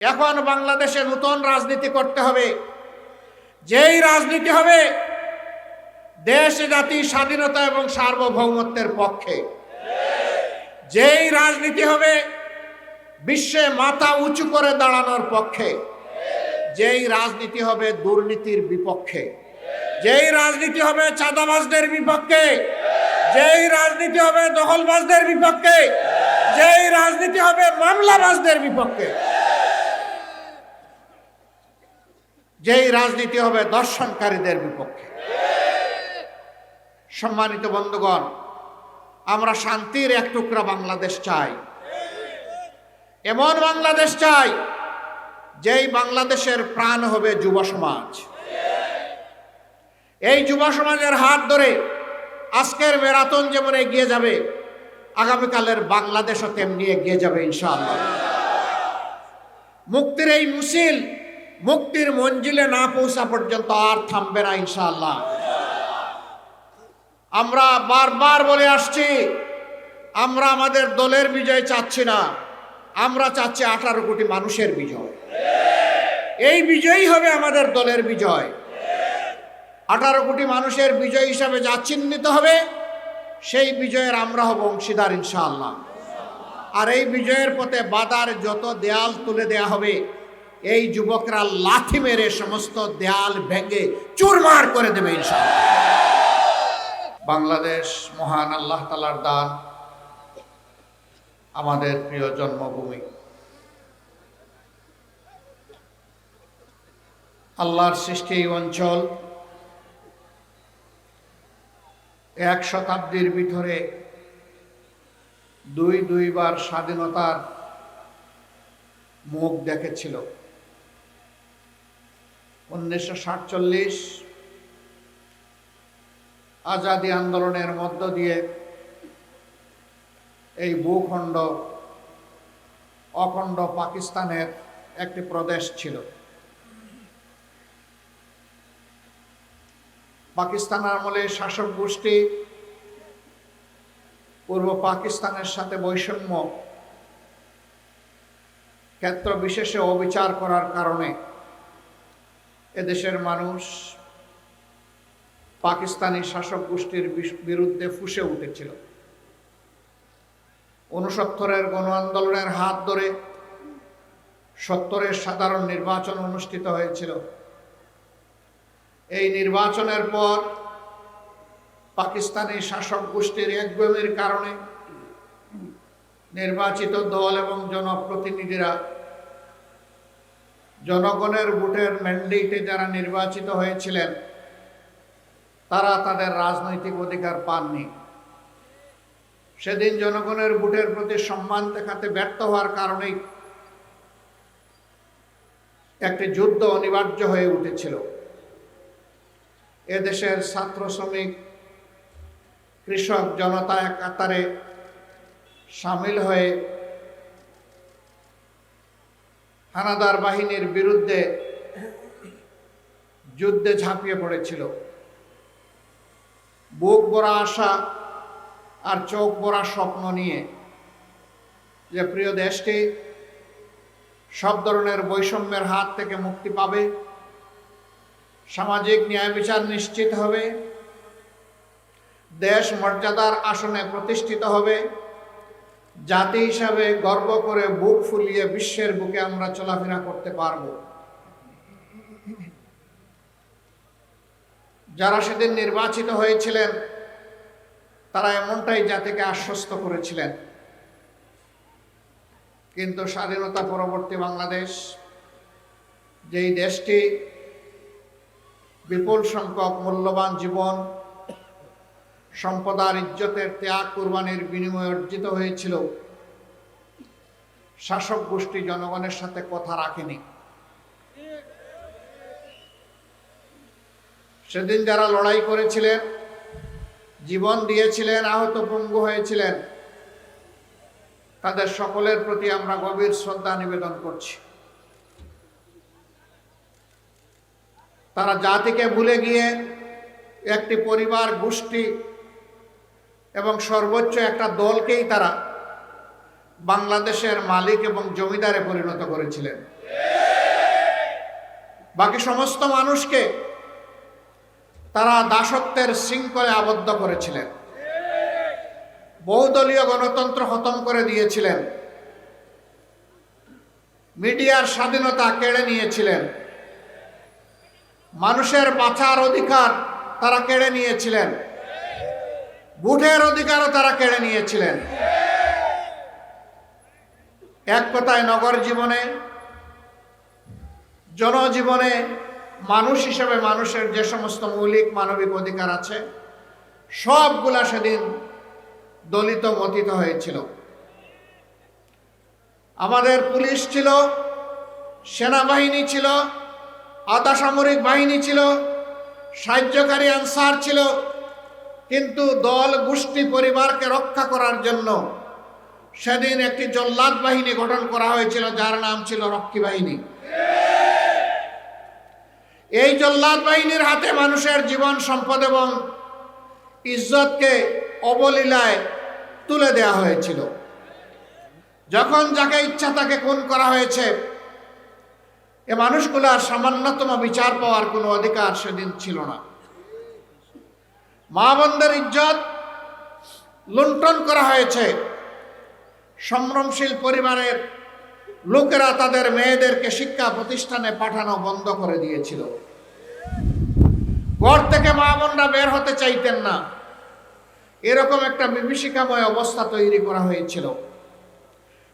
এখন বাংলাদেশে নতুন রাজনীতি করতে হবে, যেই রাজনীতি হবে দেশ জাতি স্বাধীনতা এবং সার্বভৌমত্বের পক্ষে, যেই রাজনীতি হবে বিশ্বে মাথা উঁচু করে দাঁড়ানোর পক্ষে, যেই রাজনীতি হবে দুর্নীতির বিপক্ষে, যেই রাজনীতি হবে চাঁদাবাজদের বিপক্ষে, যেই রাজনীতি হবে দখলবাজদের বিপক্ষে, যেই রাজনীতি হবে মামলাবাজদের বিপক্ষে, যেই রাজনীতি হবে দর্শনকারীদের বিপক্ষে। সম্মানিত বন্ধুগণ, আমরা শান্তির এক টুকরা বাংলাদেশ চাই, এমন বাংলাদেশ চাই যেই বাংলাদেশের প্রাণ হবে যুব সমাজ। এই যুব সমাজের হাত ধরে আজকের ম্যারাথন যেমন এগিয়ে যাবে, আগামীকালের বাংলাদেশও তেমনি এগিয়ে যাবে ইনশাআল্লাহ। মুক্তির এই মিছিল মুক্তির মঞ্জিলে না পৌঁছা পর্যন্ত আর থামবে না ইনশাআল্লাহ। আমরা বারবার বলে আসছি, আমরা আমাদের দলের বিজয় চাচ্ছি না, আমরা চাচ্ছি 18 কোটি মানুষের বিজয়। এই বিজয়ই হবে আমাদের দলের বিজয়। 18 কোটি মানুষের বিজয় হিসাবে যা চিহ্নিত হবে, সেই বিজয়ের আমরা হব অংশীদার ইনশাআল্লাহ। আর এই বিজয়ের পথে বাধার যত দেয়াল তুলে দেয়া হবে, এই যুবকরা লাথি মেরে সমস্ত দেয়াল ভেঙে চুরমার করে দেবে ইনশাআল্লাহ। বাংলাদেশ মহান আল্লাহ তাআলার দান, আমাদের প্রিয় জন্মভূমি। আল্লাহর সৃষ্টি এই অঞ্চল 1 শতাব্দীর ভিতরে দুইবার স্বাধীনতার মুখ দেখেছিল। 1947 আজাদী আন্দোলনের মধ্য দিয়ে এই ভূখণ্ড অখণ্ড পাকিস্তানের একটি প্রদেশ ছিল। পাকিস্তান আমলে শাসক গোষ্ঠী পূর্ব পাকিস্তানের সাথে বৈষম্য ক্ষেত্র বিশেষে অবিচার করার কারণে এদেশের মানুষ পাকিস্তানি শাসক গোষ্ঠীর বিরুদ্ধে ফুঁসে উঠেছিল। 69-এর গণ আন্দোলনের হাত ধরে 70-এর সাধারণ নির্বাচন অনুষ্ঠিত হয়েছিল। এই নির্বাচনের পর পাকিস্তানি শাসক গোষ্ঠীর একগুঁয়েমির কারণে নির্বাচিত দল এবং জনপ্রতিনিধিরা জনগণের ভোটের ম্যান্ডেটে যারা নির্বাচিত হয়েছিলেন, তারা তাদের রাজনৈতিক অধিকার পাননি। সেদিন জনগণের ভোটের প্রতি সম্মান দেখাতে ব্যর্থ হওয়ার কারণেই একটি যুদ্ধ অনিবার্য হয়ে উঠেছিল। এদেশের ছাত্র, শ্রমিক, কৃষক জনতা এক কাতারে সামিল হয়ে হানাদার বাহিনীর বিরুদ্ধে যুদ্ধে ঝাঁপিয়ে পড়েছিল। বুক ভরা আশা আর চোখ ভরা স্বপ্ন নিয়ে যে প্রিয় দেশটি সব ধরনের বৈষম্যের হাত থেকে মুক্তি পাবে, সামাজিক ন্যায় বিচার নিশ্চিত হবে, দেশ মর্যাদার আসনে প্রতিষ্ঠিত হবে, জাতি হিসাবে গর্ব করে বুক ফুলিয়ে বিশ্বের বুকে আমরা চলাফেরা করতে পারব। যারা সেদিন নির্বাচিত হয়েছিলেন, তারা এমনটাই জাতিকে আশ্বস্ত করেছিলেন। কিন্তু স্বাধীনতা পরবর্তী বাংলাদেশ, যেই দেশটি বিপুল সংখ্যক মূল্যবান জীবন, সম্পদ আর ইজ্জতের ত্যাগ কুরবানির বিনিময়ে অর্জিত হয়েছিল, শাসক গোষ্ঠী জনগণের সাথে কথা রাখেনি। সেদিন যারা লড়াই করেছিলেন, জীবন দিয়েছিলেন, আহত পঙ্গু হয়েছিলেন, তাদের সকলের প্রতি আমরা গভীর শ্রদ্ধা নিবেদন করছি। তারা জাতিকে ভুলে গিয়ে একটি পরিবার, গোষ্ঠী এবং সর্বোচ্চ একটা দলকেই তারা বাংলাদেশের মালিক এবং জমিদারে পরিণত করেছিলেন। বাকি সমস্ত মানুষকে তারা দাসত্বের শৃঙ্খলে আবদ্ধ করেছিলেন, বহুদলীয় গণতন্ত্র খতম করে দিয়েছিলেন, মিডিয়ার স্বাধীনতা কেড়ে নিয়েছিলেন, মানুষের বাঁচার অধিকার তারা কেড়ে নিয়েছিলেন, ভোটের অধিকারও তারা কেড়ে নিয়েছিলেন। এক কথায় নগর জীবনে, জনজীবনে মানুষ হিসেবে মানুষের যে সমস্ত মৌলিক মানবিক অধিকার আছে সবগুলা সেদিন দলিত মথিত হয়েছিল। আমাদের পুলিশ ছিল, সেনাবাহিনী ছিল, আধা সামরিক বাহিনী ছিল, সাহায্যকারী আনসার ছিল, কিন্তু দল গোষ্ঠী পরিবারকে রক্ষা করার জন্য সেদিন একটি জল্লাদ বাহিনী গঠন করা হয়েছিল, যার নাম ছিল রক্ষী বাহিনী। এই জল্লাদ বাহিনীর হাতে মানুষের জীবন, সম্পদ এবং ইজ্জতকে অবলীলায় তুলে দেওয়া হয়েছিল। যখন যাকে ইচ্ছা তাকে খুন করা হয়েছে, এ মানুষগুলার সামান্যতম বিচার পাওয়ার কোনো অধিকার সেদিন ছিল না। মা বোনদের ইজ্জত লুণ্ঠন করা হয়েছে। সম্ভ্রমশীল পরিবারের লোকেরা তাদের মেয়েদেরকে শিক্ষা প্রতিষ্ঠানে পাঠানো বন্ধ করে দিয়েছিল। ঘর থেকে মা বোনরা বের হতে চাইতেন না, এরকম একটা বিভীষিকাময় অবস্থা তৈরি করা হয়েছিল।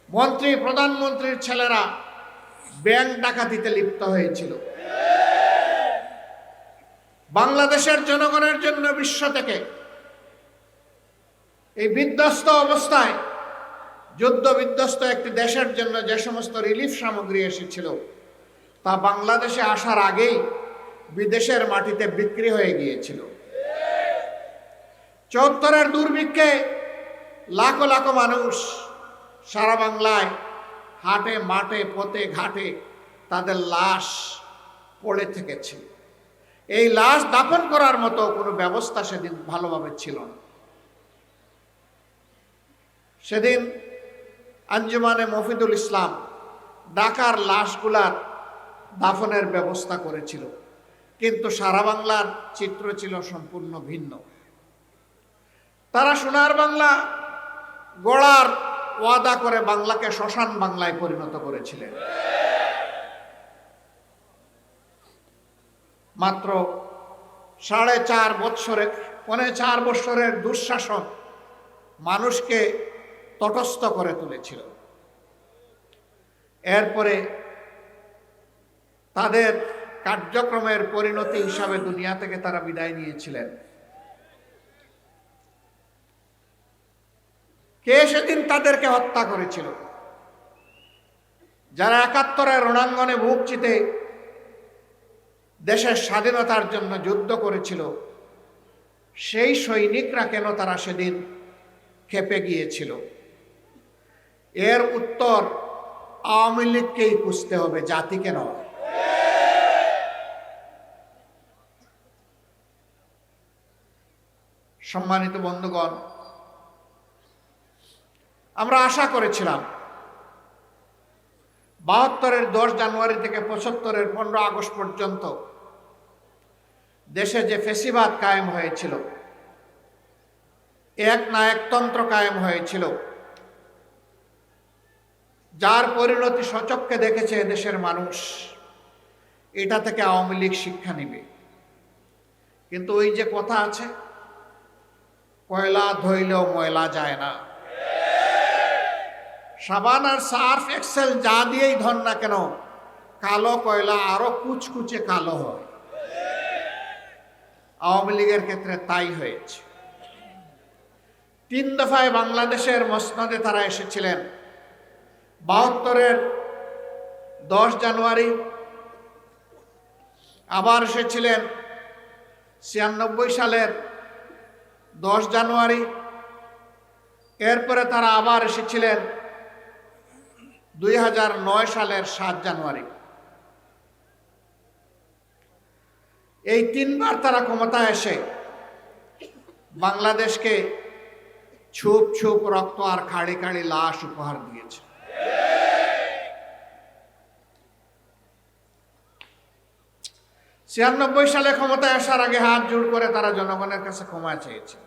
মন্ত্রী, প্রধানমন্ত্রীর ছেলেরা ব্যাংক ডাকাতিতে লিপ্ত হয়েছিল। বাংলাদেশের জনগণের জন্য বিশ্ব থেকে এই বিধ্বস্ত অবস্থায়, যুদ্ধ বিধ্বস্ত একটি দেশের জন্য যে সমস্ত রিলিফ সামগ্রী এসেছিল তা বাংলাদেশে আসার আগেই বিদেশের মাটিতে বিক্রি হয়ে গিয়েছিল। ৭৪-এর দুর্ভিক্ষে লাখো লাখো মানুষ সারা বাংলায় হাটে মাঠে পথে ঘাটে তাদের লাশ পড়ে থেকেছে। এই লাশ দাফন করার মতো কোনো ব্যবস্থা সেদিন ভালোভাবে ছিল না। সেদিন আঞ্জুমানে মফিদুল ইসলাম ঢাকার লাশগুলার দাফনের ব্যবস্থা করেছিল, কিন্তু সারা বাংলার চিত্র ছিল সম্পূর্ণ ভিন্ন। তারা সোনার বাংলা গড়ার ওয়াদা করে বাংলাকে শ্মশান বাংলায় পরিণত করেছিলেন। মাত্র 4.5 বৎসরের 4.5 বৎসরের দুঃশাসন মানুষকে তটস্থ করে তুলেছিল। এরপরে তাদের কার্যক্রমের পরিণতি হিসাবে দুনিয়া থেকে তারা বিদায় নিয়েছিলেন। কে সেদিন তাদেরকে হত্যা করেছিল? যারা ৭১-এর রণাঙ্গনে বুক চিতে দেশের স্বাধীনতার জন্য যুদ্ধ করেছিল, সেই সৈনিকরা কেন তারা সেদিন খেপে গিয়েছিল? এর উত্তর আওয়ামী লীগকেই খুঁজতে হবে, জাতিকে নয়। সম্মানিত বন্ধুগণ, আমরা আশা করেছিলাম ৭২-এর 10 জানুয়ারি থেকে ৭৫-এর 15 আগস্ট পর্যন্ত দেশে যে ফ্যাসিবাদ কায়েম হয়েছিল, এক নায়কতন্ত্র কায়েম হয়েছিল, যার পরিণতি সচক্ষে দেখেছে দেশের মানুষ, এটা থেকে আওয়ামী লীগ শিক্ষা নেবে। কিন্তু ওই যে কথা আছে, কয়লা ধইলেও ময়লা যায় না। সাবান আর সার্ফ এক্সেল যা দিয়েই ধর না কেন, কালো কয়লা আরো কুচকুচে কালো হয়। আওয়ামী লীগের ক্ষেত্রে তাই হয়েছে। 3 দফায় বাংলাদেশের মসনদে তারা এসেছিলেন। ৭২-এর 10 জানুয়ারি, আবার এসেছিলেন 96 সালের 10 জানুয়ারি, এরপরে তারা আবার এসেছিলেন 2009 সালের 7 জানুয়ারি। এই 3 বার তারা ক্ষমতায় এসে বাংলাদেশকে ছুপ ছুপ রক্ত আর খাড়ি খাড়ি লাশ উপহার দিয়েছে। 96 সালে ক্ষমতায় আসার আগে হাত জোড় করে তারা জনগণের কাছে ক্ষমা চেয়েছে।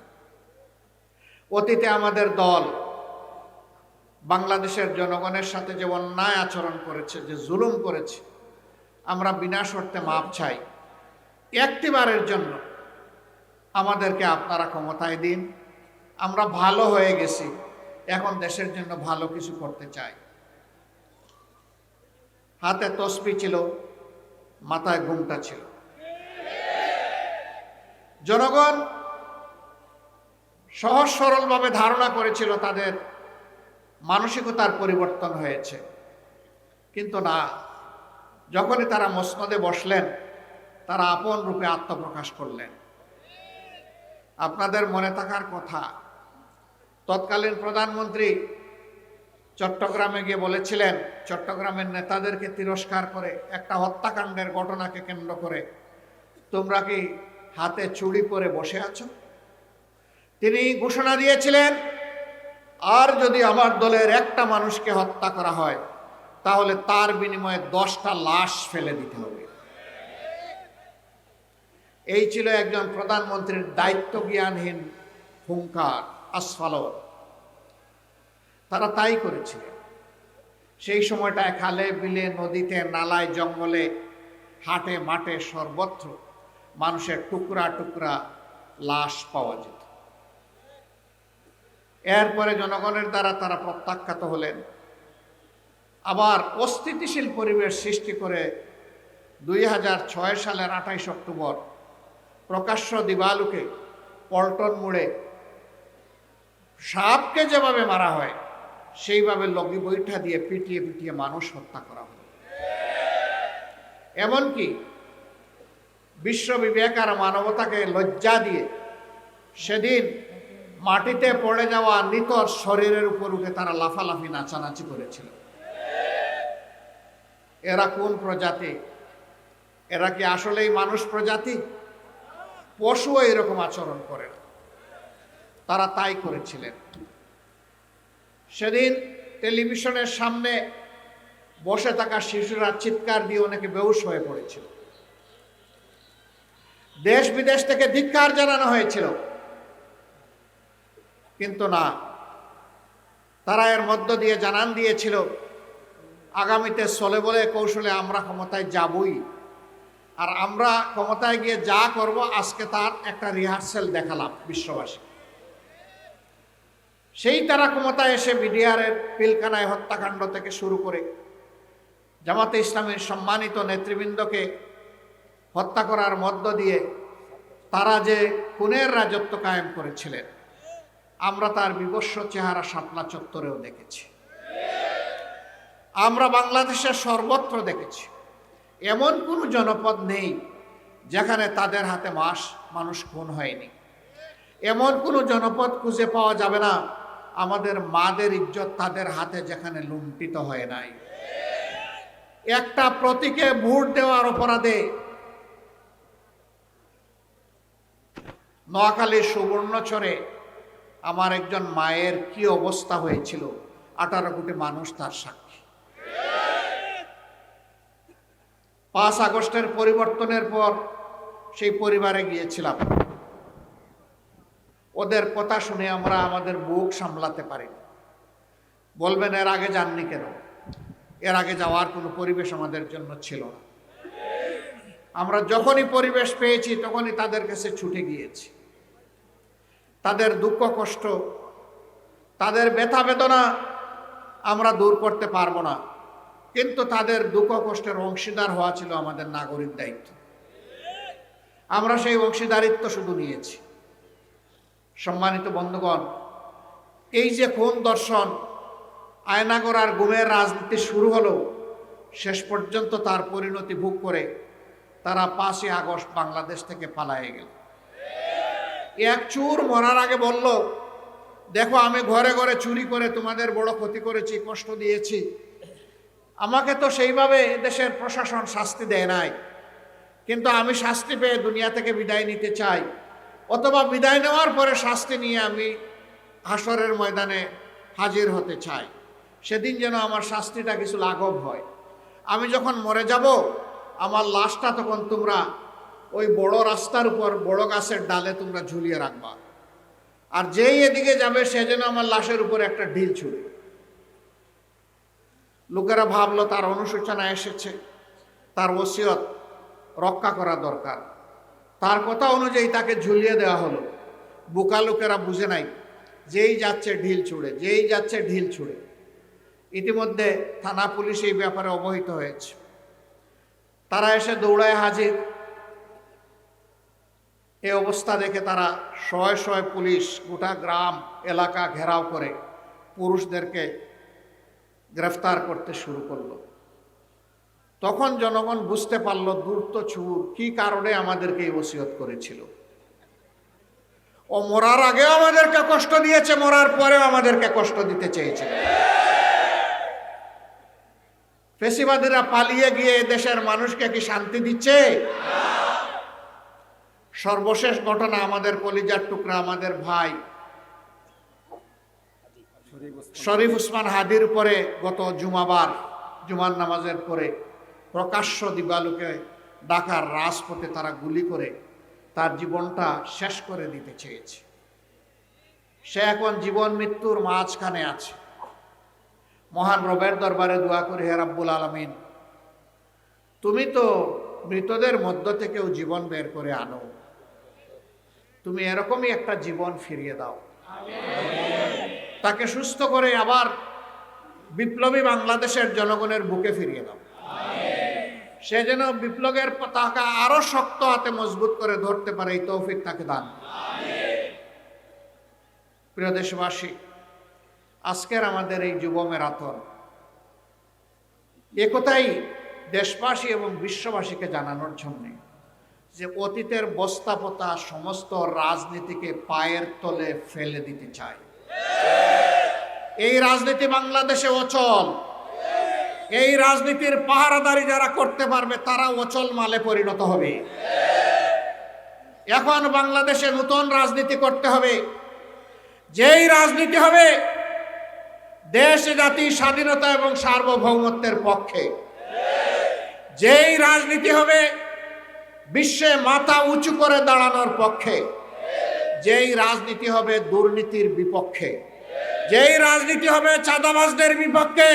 অতীতে আমাদের দল বাংলাদেশের জনগণের সাথে যে অন্যায় আচরণ করেছে, যে জুলুম করেছে, আমরা বিনা শর্তে মাপ চাই। একটিবারের জন্য আমাদেরকে আপনারা ক্ষমতায় দিন। আমরা ভালো হয়ে গেছি, এখন দেশের জন্য ভালো কিছু করতে চাই। হাতে তসবি ছিল, মাথায় ঘুমটা ছিল। জনগণ সহজ সরলভাবে ধারণা করেছিল তাদের মানসিকতার পরিবর্তন হয়েছে, কিন্তু না। যখনই তারা মসনদে বসলেন, তারা আপন রূপে আত্মপ্রকাশ করলেন। আপনাদের মনে থাকার কথা, তৎকালীন প্রধানমন্ত্রী চট্টগ্রামে গিয়ে বলেছিলেন, চট্টগ্রামের নেতাদেরকে তিরস্কার করে, একটা হত্যাকাণ্ডের ঘটনাকে কেন্দ্র করে, তোমরা কি হাতে চুড়ি পরে বসে আছো? তিনি ঘোষণা দিয়েছিলেন, আর যদি আমার দলের একটা মানুষকে হত্যা করা হয়, তাহলে তার বিনিময়ে 10টা লাশ ফেলে দিতে হবে। এই ছিল একজন প্রধানমন্ত্রীর দায়িত্ব জ্ঞানহীন হুঙ্কার, আসফালন। তারা তাই করেছিলেন। সেই সময়টায় খালে বিলে, নদীতে, নালায়, জঙ্গলে, হাটে মাঠে সর্বত্র মানুষের টুকরা টুকরা লাশ পাওয়া যেত। এরপরে জনগণের দ্বারা তারা প্রত্যাখ্যাত হলেন। আবার অস্থিতিশীল পরিবেশ সৃষ্টি করে 2006 সালের 28 অক্টোবর প্রকাশ্য দিবালুকে পল্টন মোড়ে সাপকে যেভাবে মারা হয়, সেইভাবে লগি বৈঠা দিয়ে পিটিয়ে পিটিয়ে মানুষ হত্যা করা হয়। এমনকি বিশ্ব বিবেক আর মানবতাকে লজ্জা দিয়ে সেদিন মাটিতে পড়ে যাওয়া নিতর শরীরের উপর উঠে তারা লাফালাফি নাচানাচি করেছিল। এরা কোন প্রজাতি? এরা কি আসলেই মানুষ প্রজাতি? পশু এরকম আচরণ করে না। তারা তাই করেছিলেন। সেদিন টেলিভিশনের সামনে বসে থাকা শিশুরা চিৎকার দিয়ে অনেকে বেহুশ হয়ে পড়েছিল। দেশ বিদেশ থেকে ধিক্কার জানানো হয়েছিল, কিন্তু না, তারা এর মধ্য দিয়ে জানান দিয়েছিল আগামীতে চলে বলে কৌশলে আমরা ক্ষমতায় যাবই, আর আমরা ক্ষমতায় গিয়ে যা করব আজকে তার একটা রিহার্সেল দেখালাম বিশ্ববাসী। সেই তারা ক্ষমতায় এসে বিডিআরের পিলখানায় হত্যাকাণ্ড থেকে শুরু করে জামাতে ইসলামের সম্মানিত নেতৃবৃন্দকে হত্যা করার মধ্য দিয়ে তারা যে খুনের রাজত্ব কায়েম করেছিলেন, আমরা তার বিভৎস চেহারা শাপলা চত্বরেও দেখেছি। আমরা বাংলাদেশের সর্বত্র দেখেছি। এমন কোনো জনপদ নেই যেখানে তাদের হাতে মানুষ খুন হয়নি। এমন কোনো জনপদ খুঁজে পাওয়া যাবে না আমাদের মাদের ইজ্জত তাদের হাতে যেখানে লুণ্ঠিত হয় নাই। একটা প্রতীকে ভোট দেওয়ার অপরাধে নোয়াখালীর সুবর্ণচরে আমার একজন মায়ের কি অবস্থা হয়েছিল, 18 কোটি মানুষ তার সাক্ষী। 5 আগস্টের পরিবর্তনের পর সেই পরিবারে গিয়েছিলাম। ওদের কথা শুনে আমরা আমাদের বুক সামলাতে পারি। বলবেন এর আগে যাননি কেন? এর আগে যাওয়ার কোনো পরিবেশ আমাদের জন্য ছিল না। আমরা যখনই পরিবেশ পেয়েছি তখনই তাদের কাছে ছুটে গিয়েছি। তাদের দুঃখ কষ্ট, তাদের ব্যথা বেদনা আমরা দূর করতে পারবো না, কিন্তু তাদের দুঃখ কষ্টের অংশীদার হওয়া ছিল আমাদের নাগরিক দায়িত্ব। আমরা সেই অংশীদারিত্ব শুধু নিয়েছি। সম্মানিত বন্ধুগণ, এই যে খুন দর্শন, আয়নাগড়ার গুমের রাজনীতি শুরু হলো, শেষ পর্যন্ত তার পরিণতি ভোগ করে তারা 5ই আগস্ট বাংলাদেশ থেকে পালায়ে গেল। এক চুর মরার আগে বলল, দেখো আমি ঘরে ঘরে চুরি করে তোমাদের বড় ক্ষতি করেছি, কষ্ট দিয়েছি। আমাকে তো সেইভাবে দেশের প্রশাসন শাস্তি দেয় নাই, কিন্তু আমি শাস্তি পেয়ে দুনিয়া থেকে বিদায় নিতে চাই, অথবা বিদায় নেওয়ার পরে শাস্তি নিয়ে আমি হাসরের ময়দানে হাজির হতে চাই, সেদিন যেন আমার শাস্তিটা কিছু লাঘব হয়। আমি যখন মরে যাব, আমার লাশটা তখন তোমরা ওই বড় রাস্তার উপর বড় গাছের ডালে তোমরা ঝুলিয়ে রাখবা, আর যেই এদিকে যাবে সে যেন আমার লাশের উপর একটা ঢিল ছুড়ে। লোকেরা ভাবলো তার অনুশোচনা এসেছে, তার ওসিয়ত রক্ষা করা দরকার, তার কথা অনুযায়ী তাকে ঝুলিয়ে দেওয়া হলো। বোকা লোকেরা বুঝে নাই, যেই যাচ্ছে ঢিল ছুড়ে, যেই যাচ্ছে ঢিল ছুড়ে। ইতিমধ্যে থানা পুলিশ এই ব্যাপারে অবহিত হয়েছে, তারা এসে দৌড়ায় হাজির। এই অবস্থা দেখে তারা শয়ে শয়ে পুলিশ গোটা গ্রাম এলাকা ঘেরাও করে পুরুষদেরকে গ্রেফতার করতে শুরু করলো। তখন জনগণ বুঝতে পারলো ধূর্ত চোর কি কারণে আমাদেরকে এই ওসিয়ত করেছিল। ও মরার আগেও আমাদেরকে কষ্ট দিয়েছে, মরার পরেও আমাদেরকে কষ্ট দিতে চেয়েছে। ফেসিবাদীরা পালিয়ে গিয়ে দেশের মানুষকে কি শান্তি দিচ্ছে? সর্বশেষ ঘটনা, আমাদের কলিজার টুকরা আমাদের ভাই শরীফ ওসমান হাদির উপরে গত জুমার নামাজের পরে প্রকাশ্য দিবালোকে ঢাকার রাজপথে তারা গুলি করে তার জীবনটা শেষ করে দিতে চেয়েছে। সে এখন জীবন মৃত্যুর মাঝখানে আছে। মহান রবের দরবারে দোয়া করি, হে রাব্বুল আলামিন, তুমি তো মৃতদের মধ্য থেকেও জীবন বের করে আনো, তুমি এরকমই একটা জীবন ফিরিয়ে দাও, তাকে সুস্থ করে আবার বিপ্লবী বাংলাদেশের জনগণের বুকে ফিরিয়ে দাও। সে যেন বিপ্লবের পতাকা আরো শক্ত হাতে মজবুত করে ধরতে পারে, এই তৌফিক তাকে দান। প্রিয় দেশবাসী, আজকের আমাদের এই যুব ম্যারাথন একথাই দেশবাসী এবং বিশ্ববাসীকে জানানোর জন্য যে অতীতের বস্তাপতা সমস্ত রাজনীতিকে পায়ের তলে ফেলে দিতে চায়। এই রাজনীতি বাংলাদেশে অচল। এই রাজনীতির পাহারাদারি যারা করতে পারবে তারা অচল মালে পরিণত হবে। এখন বাংলাদেশে নতুন রাজনীতি করতে হবে, যেই রাজনীতি হবে দেশ জাতি স্বাধীনতা এবং সার্বভৌমত্বের পক্ষে, যেই রাজনীতি হবে বিশ্বে মাথা উঁচু করে দাঁড়ানোর পক্ষে, যেই রাজনীতি হবে দুর্নীতির বিপক্ষে, যেই রাজনীতি হবে চাঁদাবাজদের বিপক্ষে,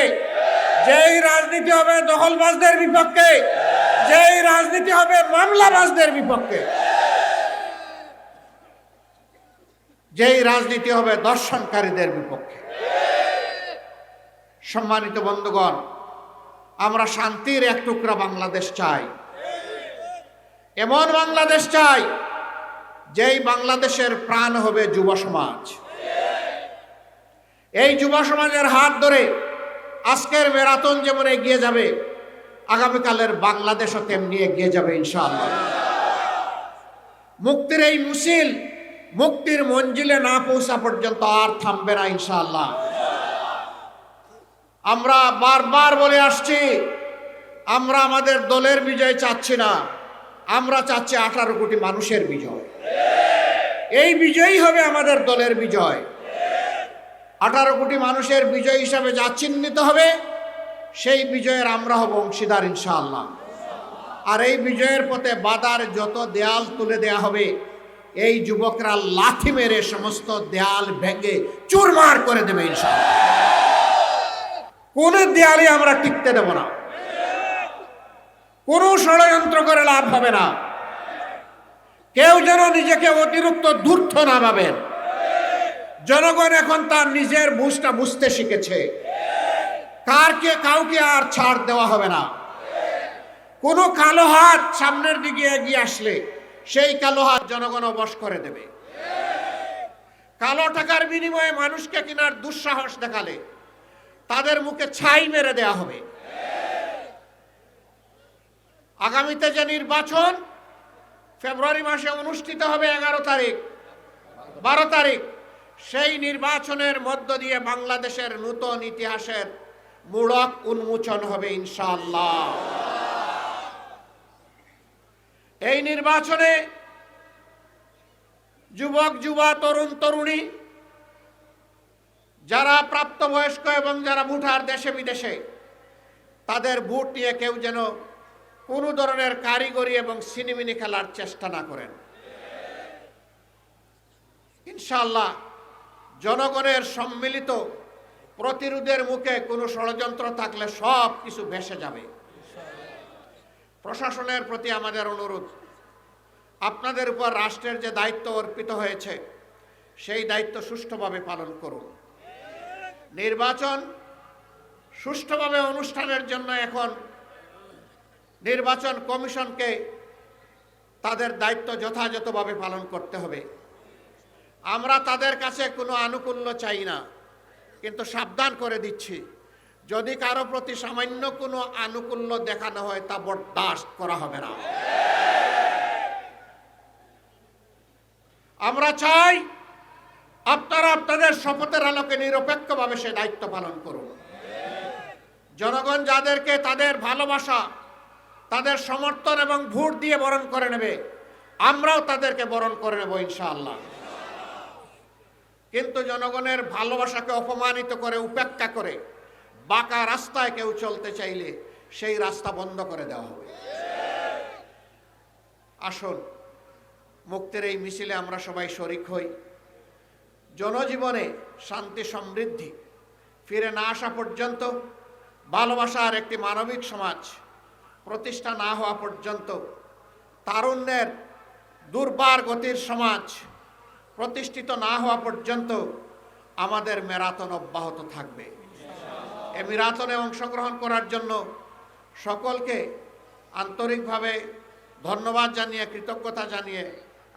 যেই রাজনীতি হবে দখলবাজদের বিপক্ষে, যেই রাজনীতি হবে মামলাবাজদের বিপক্ষে, যেই রাজনীতি হবে দর্শনকারীদের বিপক্ষে। সম্মানিত বন্ধুগণ, আমরা শান্তির এক টুকরা বাংলাদেশ চাই, এমন বাংলাদেশ চাই যেই বাংলাদেশের প্রাণ হবে যুব সমাজ। এই যুব সমাজের হাত ধরে আজকের ম্যারাথন যেমন এগিয়ে যাবে, আগামীকালের বাংলাদেশও তেমনি এগিয়ে যাবে ইনশাআল্লাহ। মুক্তির এই মিছিল মুক্তির মঞ্জিলে না পৌঁছা পর্যন্ত আর থামবে না ইনশাআল্লাহ। আমরা বারবার বলে আসছি, আমরা আমাদের দলের বিজয় চাচ্ছি না, আমরা চাচ্ছি 18 কোটি মানুষের বিজয়। এই বিজয়ই হবে আমাদের দলের বিজয়। 18 কোটি মানুষের বিজয় হিসাবে যা চিহ্নিত হবে, সেই বিজয়ের আমরা হব অংশীদার ইনশাআল্লাহ। আর এই বিজয়ের পথে বাধার যত দেয়াল তুলে দেয়া হবে, এই যুবকরা লাথি মেরে সমস্ত দেয়াল ভেঙে চুরমার করে দেবে ইনশাআল্লাহ। কোন দেয়ালে আমরা টিকতে দেব না, কোন ষড়যন্ত্র করে লাভ হবে না। কেউ যেন নিজেকে অতিরিক্ত ধূর্ত না ভাবেন। জনগণ এখন তার নিজের বুঝটা বুঝতে শিখেছে, কাউকে আর ছাড় দেওয়া হবে না। কোন কালো হাত সামনের দিকে এগিয়ে আসলে সেই কালো হাত জনগণ বশ করে দেবে। কালো টাকার বিনিময়ে মানুষকে কেনার দুঃসাহস দেখালে তাদের মুখে ছাই মেরে দেয়া হবে। আগামীতে যে নির্বাচন ফেব্রুয়ারি মাসে অনুষ্ঠিত হবে 11 তারিখ 12 তারিখ, সেই নির্বাচনের মধ্য দিয়ে বাংলাদেশের নতুন ইতিহাসের মূলক উন্মোচন হবে ইনশাআল্লাহ। এই নির্বাচনে যুবক যুবা তরুণ তরুণী যারা প্রাপ্তবয়স্ক এবং যারা ভোটার দেশে বিদেশে, তাদের ভোট নিয়ে কেউ যেন কোনো ধরনের কারিগরি এবং সিনেমিনি খেলার চেষ্টা না করেন। ইনশাআল্লাহ জনগণের সম্মিলিত প্রতিরোধের মুখে কোনো ষড়যন্ত্র থাকলে সব কিছু ভেসে যাবে। প্রশাসনের প্রতি আমাদের অনুরোধ, আপনাদের উপর রাষ্ট্রের যে দায়িত্ব অর্পিত হয়েছে সেই দায়িত্ব সুষ্ঠুভাবে পালন করুন। নির্বাচন সুষ্ঠুভাবে অনুষ্ঠানের জন্য এখন নির্বাচন কমিশনকে তাদের দায়িত্ব যথাযথভাবে পালন করতে হবে। আমরা তাদের কাছে কোনো আনুকূল্য চাই না, কিন্তু সাবধান করে দিচ্ছি, যদি কারো প্রতি সামান্য কোনো আনুকূল্য দেখানো হয় তা বরদাস্ত করা হবে না। আমরা চাই আপনারা আপনাদের শপথের আলোকে নিরপেক্ষভাবে সে দায়িত্ব পালন করুন। জনগণ যাদেরকে তাদের ভালোবাসা, তাদের সমর্থন এবং ভোট দিয়ে বরণ করে নেবে, আমরাও তাদেরকে বরণ করে নেব ইনশাআল্লাহ। কিন্তু জনগণের ভালোবাসাকে অপমানিত করে, উপেক্ষা করে বাঁকা রাস্তায় কেউ চলতে চাইলে সেই রাস্তা বন্ধ করে দেওয়া হবে। আসুন মুক্তির এই মিছিলে আমরা সবাই শরিক হই। জনজীবনে শান্তি সমৃদ্ধি ফিরে না আসা পর্যন্ত, ভালোবাসার একটি মানবিক সমাজ প্রতিষ্ঠা না হওয়া পর্যন্ত, তারুণ্যের দুর্বার গতির সমাজ প্রতিষ্ঠিত না হওয়া পর্যন্ত আমাদের ম্যারাথন অব্যাহত থাকবে। এই ম্যারাথনে অংশগ্রহণ করার জন্য সকলকে আন্তরিকভাবে ধন্যবাদ জানিয়ে, কৃতজ্ঞতা জানিয়ে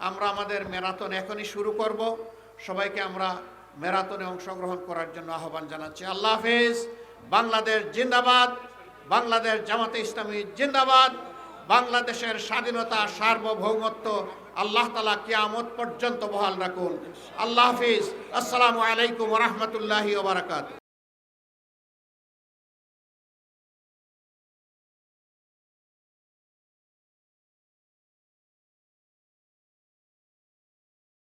আমরা আমাদের ম্যারাথন এখনই শুরু করব। সবাইকে আমরা ম্যারাথনে অংশগ্রহণ করার জন্য আহ্বান জানাচ্ছি। আল্লাহ হাফেজ। বাংলাদেশ জিন্দাবাদ। বাংলাদেশ জামাতে ইসলামী জিন্দাবাদ। বাংলাদেশের স্বাধীনতা, সার্বভৌমত্ব আল্লাহ তাআলা কিয়ামত পর্যন্ত বহাল রাখুন। আল্লাহ হাফেজ। আসসালামু আলাইকুম ওয়া রাহমাতুল্লাহি ওয়া বারাকাতুহু।